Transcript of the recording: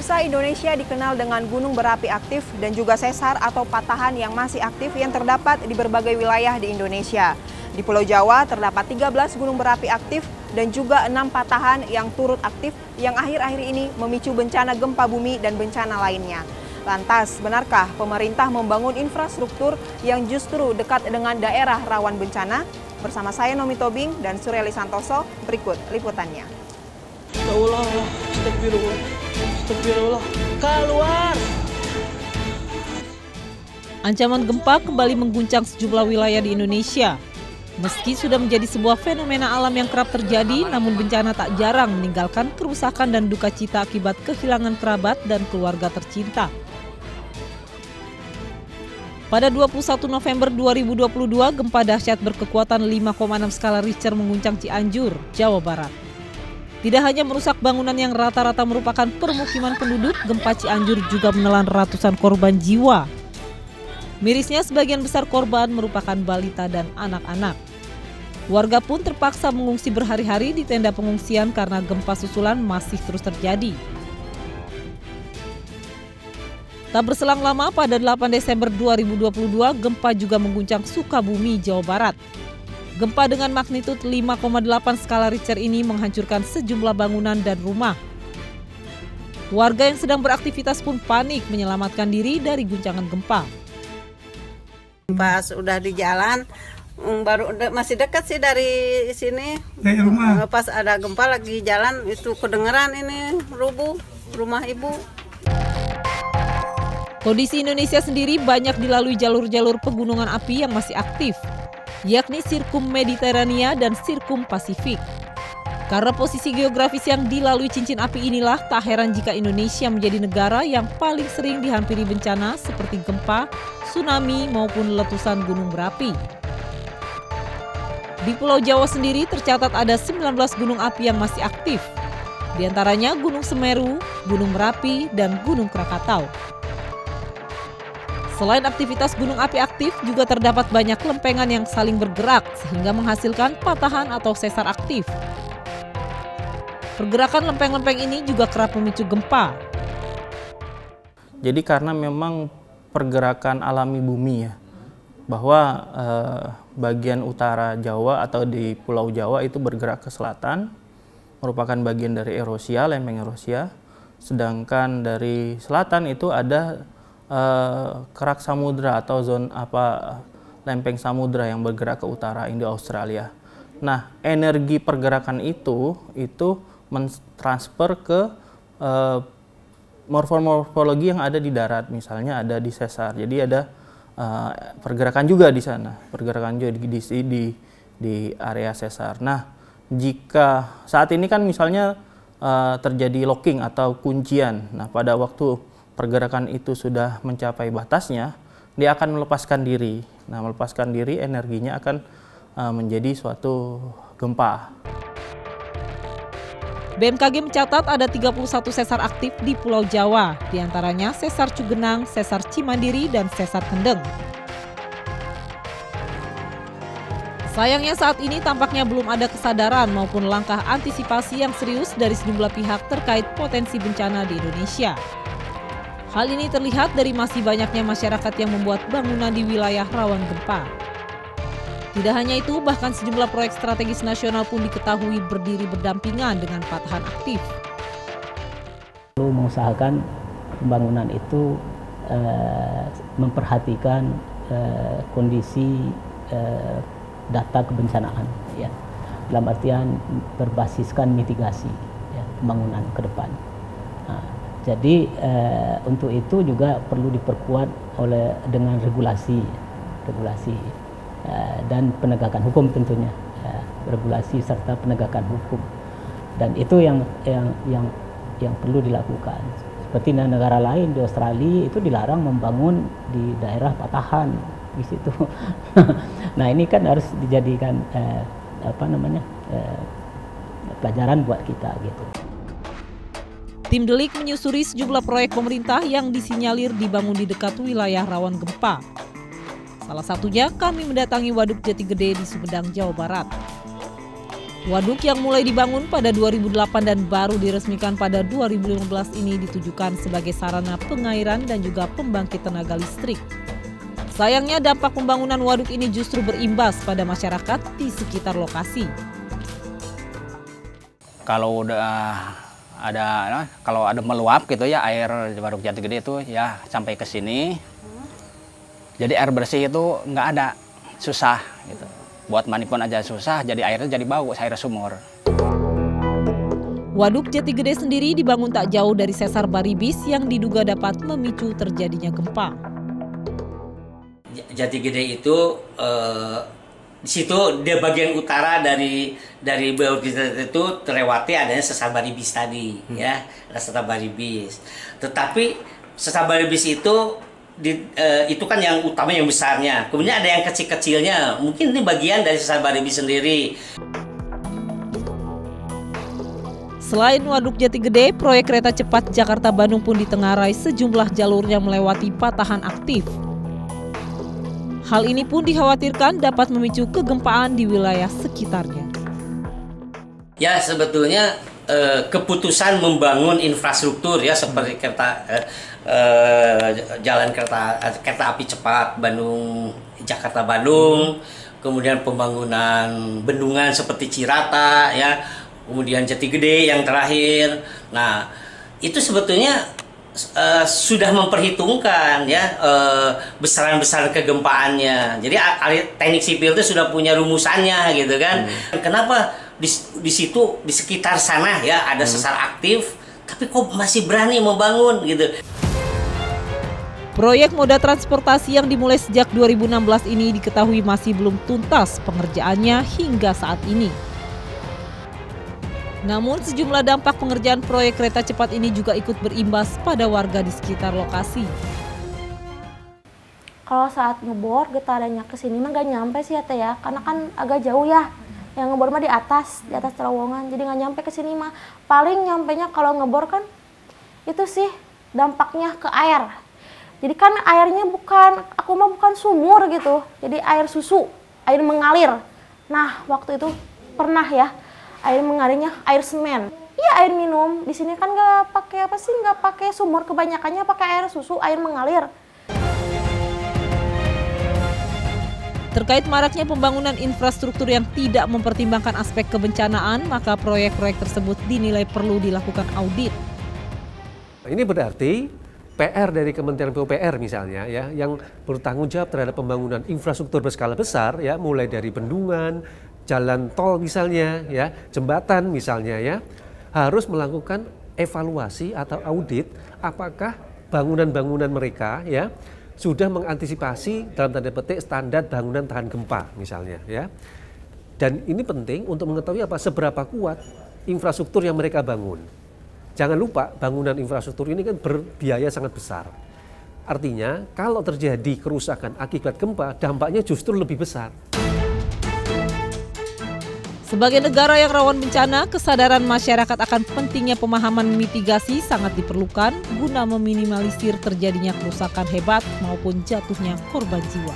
Pemirsa, Indonesia dikenal dengan gunung berapi aktif dan juga sesar atau patahan yang masih aktif yang terdapat di berbagai wilayah di Indonesia. Di Pulau Jawa terdapat 13 gunung berapi aktif dan juga 6 patahan yang turut aktif yang akhir-akhir ini memicu bencana gempa bumi dan bencana lainnya. Lantas, benarkah pemerintah membangun infrastruktur yang justru dekat dengan daerah rawan bencana? Bersama saya Nomi Tobing dan Suryali Santoso, berikut liputannya. Astagfirullah, keluar! Ancaman gempa kembali mengguncang sejumlah wilayah di Indonesia. Meski sudah menjadi sebuah fenomena alam yang kerap terjadi, namun bencana tak jarang meninggalkan kerusakan dan duka cita akibat kehilangan kerabat dan keluarga tercinta. Pada 21 November 2022, gempa dahsyat berkekuatan 5,6 skala Richter mengguncang Cianjur, Jawa Barat. Tidak hanya merusak bangunan yang rata-rata merupakan permukiman penduduk, gempa Cianjur juga menelan ratusan korban jiwa. Mirisnya, sebagian besar korban merupakan balita dan anak-anak. Warga pun terpaksa mengungsi berhari-hari di tenda pengungsian karena gempa susulan masih terus terjadi. Tak berselang lama, pada 8 Desember 2022, gempa juga mengguncang Sukabumi, Jawa Barat. Gempa dengan magnitud 5,8 skala Richter ini menghancurkan sejumlah bangunan dan rumah. Warga yang sedang beraktivitas pun panik menyelamatkan diri dari guncangan gempa. Pas udah di jalan, baru masih dekat sih dari sini. Dari rumah. Pas ada gempa lagi jalan, itu kedengeran ini rubuh rumah ibu. Kondisi Indonesia sendiri banyak dilalui jalur-jalur pegunungan api yang masih aktif, yakni Sirkum Mediterania dan Sirkum Pasifik. Karena posisi geografis yang dilalui cincin api inilah, tak heran jika Indonesia menjadi negara yang paling sering dihampiri bencana seperti gempa, tsunami maupun letusan gunung berapi. Di Pulau Jawa sendiri tercatat ada 19 gunung api yang masih aktif. Di antaranya Gunung Semeru, Gunung Merapi, dan Gunung Krakatau. Selain aktivitas gunung api aktif, juga terdapat banyak lempengan yang saling bergerak sehingga menghasilkan patahan atau sesar aktif. Pergerakan lempeng-lempeng ini juga kerap memicu gempa. Jadi karena memang pergerakan alami bumi ya, bahwa bagian utara Jawa atau di Pulau Jawa itu bergerak ke selatan, merupakan bagian dari erosia, lempeng erosia. Sedangkan dari selatan itu ada kerak samudra atau lempeng samudra yang bergerak ke utara Indo-Australia. Nah, energi pergerakan itu mentransfer ke morfologi yang ada di darat, misalnya ada di sesar. Jadi ada pergerakan juga di sana, pergerakan juga di area sesar. Nah, jika saat ini kan misalnya terjadi locking atau kuncian. Nah, pada waktu pergerakan itu sudah mencapai batasnya, dia akan melepaskan diri. Nah, melepaskan diri, energinya akan menjadi suatu gempa. BMKG mencatat ada 31 sesar aktif di Pulau Jawa, diantaranya Sesar Cugenang, Sesar Cimandiri, dan Sesar Kendeng. Sayangnya saat ini tampaknya belum ada kesadaran maupun langkah antisipasi yang serius dari sejumlah pihak terkait potensi bencana di Indonesia. Hal ini terlihat dari masih banyaknya masyarakat yang membuat bangunan di wilayah rawan gempa. Tidak hanya itu, bahkan sejumlah proyek strategis nasional pun diketahui berdiri berdampingan dengan patahan aktif. Perlu mengusahakan pembangunan itu memperhatikan kondisi data kebencanaan, ya, dalam artian berbasiskan mitigasi, ya, pembangunan ke depan. Nah, jadi untuk itu juga perlu diperkuat dengan regulasi dan penegakan hukum tentunya, regulasi serta penegakan hukum, dan itu yang perlu dilakukan. Seperti negara lain di Australia itu dilarang membangun di daerah patahan di situ. Nah, ini kan harus dijadikan pelajaran buat kita gitu. Tim Delik menyusuri sejumlah proyek pemerintah yang disinyalir dibangun di dekat wilayah rawan gempa. Salah satunya kami mendatangi Waduk Jati Gede di Sumedang, Jawa Barat. Waduk yang mulai dibangun pada 2008 dan baru diresmikan pada 2015 ini ditujukan sebagai sarana pengairan dan juga pembangkit tenaga listrik. Sayangnya dampak pembangunan waduk ini justru berimbas pada masyarakat di sekitar lokasi. Kalau ada meluap gitu ya, air di Waduk Jati Gede itu ya sampai ke sini. Jadi air bersih itu nggak ada, susah gitu. Buat mandi pun aja susah, jadi airnya jadi bau, air sumur. Waduk Jati Gede sendiri dibangun tak jauh dari sesar Baribis yang diduga dapat memicu terjadinya gempa. Jati Gede itu di situ di bagian utara dari Waduk Jati Gede itu terlewati adanya sesar Baribis tadi, ya, ada sesar Baribis. Tetapi sesar Baribis itu kan yang utama, yang besarnya. Kemudian ada yang kecil-kecilnya. Mungkin ini bagian dari sesar Baribis sendiri. Selain Waduk Jati Gede, proyek kereta cepat Jakarta-Bandung pun ditengarai sejumlah jalur yang melewati patahan aktif. Hal ini pun dikhawatirkan dapat memicu kegempaan di wilayah sekitarnya. Ya, sebetulnya keputusan membangun infrastruktur ya seperti jalan kereta api cepat Jakarta-Bandung, kemudian pembangunan bendungan seperti Cirata ya, kemudian Jati Gede yang terakhir. Nah, itu sebetulnya sudah memperhitungkan ya besaran-besaran kegempaannya. Jadi teknik sipil itu sudah punya rumusannya gitu kan. Kenapa di situ di sekitar sana ya ada sesar aktif, tapi kok masih berani membangun gitu. Proyek moda transportasi yang dimulai sejak 2016 ini diketahui masih belum tuntas pengerjaannya hingga saat ini. Namun sejumlah dampak pengerjaan proyek kereta cepat ini juga ikut berimbas pada warga di sekitar lokasi. Kalau saat ngebor getarannya ke sini mah nggak nyampe sih ya Teh ya, karena kan agak jauh ya. Yang ngebor mah di atas terowongan, jadi nggak nyampe ke sini mah. Paling nyampenya kalau ngebor kan itu sih dampaknya ke air. Jadi kan airnya bukan sumur gitu, jadi air susu, air mengalir. Nah waktu itu pernah ya, air mengalirnya air semen. Iya air minum, di sini kan nggak pakai sumur, kebanyakannya pakai air susu, air mengalir. Terkait maraknya pembangunan infrastruktur yang tidak mempertimbangkan aspek kebencanaan, maka proyek-proyek tersebut dinilai perlu dilakukan audit. Ini berarti PR dari Kementerian PUPR misalnya ya, yang bertanggung jawab terhadap pembangunan infrastruktur berskala besar ya, mulai dari bendungan, jalan tol misalnya ya, jembatan misalnya ya, harus melakukan evaluasi atau audit apakah bangunan-bangunan mereka ya sudah mengantisipasi dalam tanda petik standar bangunan tahan gempa misalnya ya. Dan ini penting untuk mengetahui seberapa kuat infrastruktur yang mereka bangun. Jangan lupa bangunan infrastruktur ini kan berbiaya sangat besar. Artinya kalau terjadi kerusakan akibat gempa, dampaknya justru lebih besar. Sebagai negara yang rawan bencana, kesadaran masyarakat akan pentingnya pemahaman mitigasi sangat diperlukan guna meminimalisir terjadinya kerusakan hebat maupun jatuhnya korban jiwa.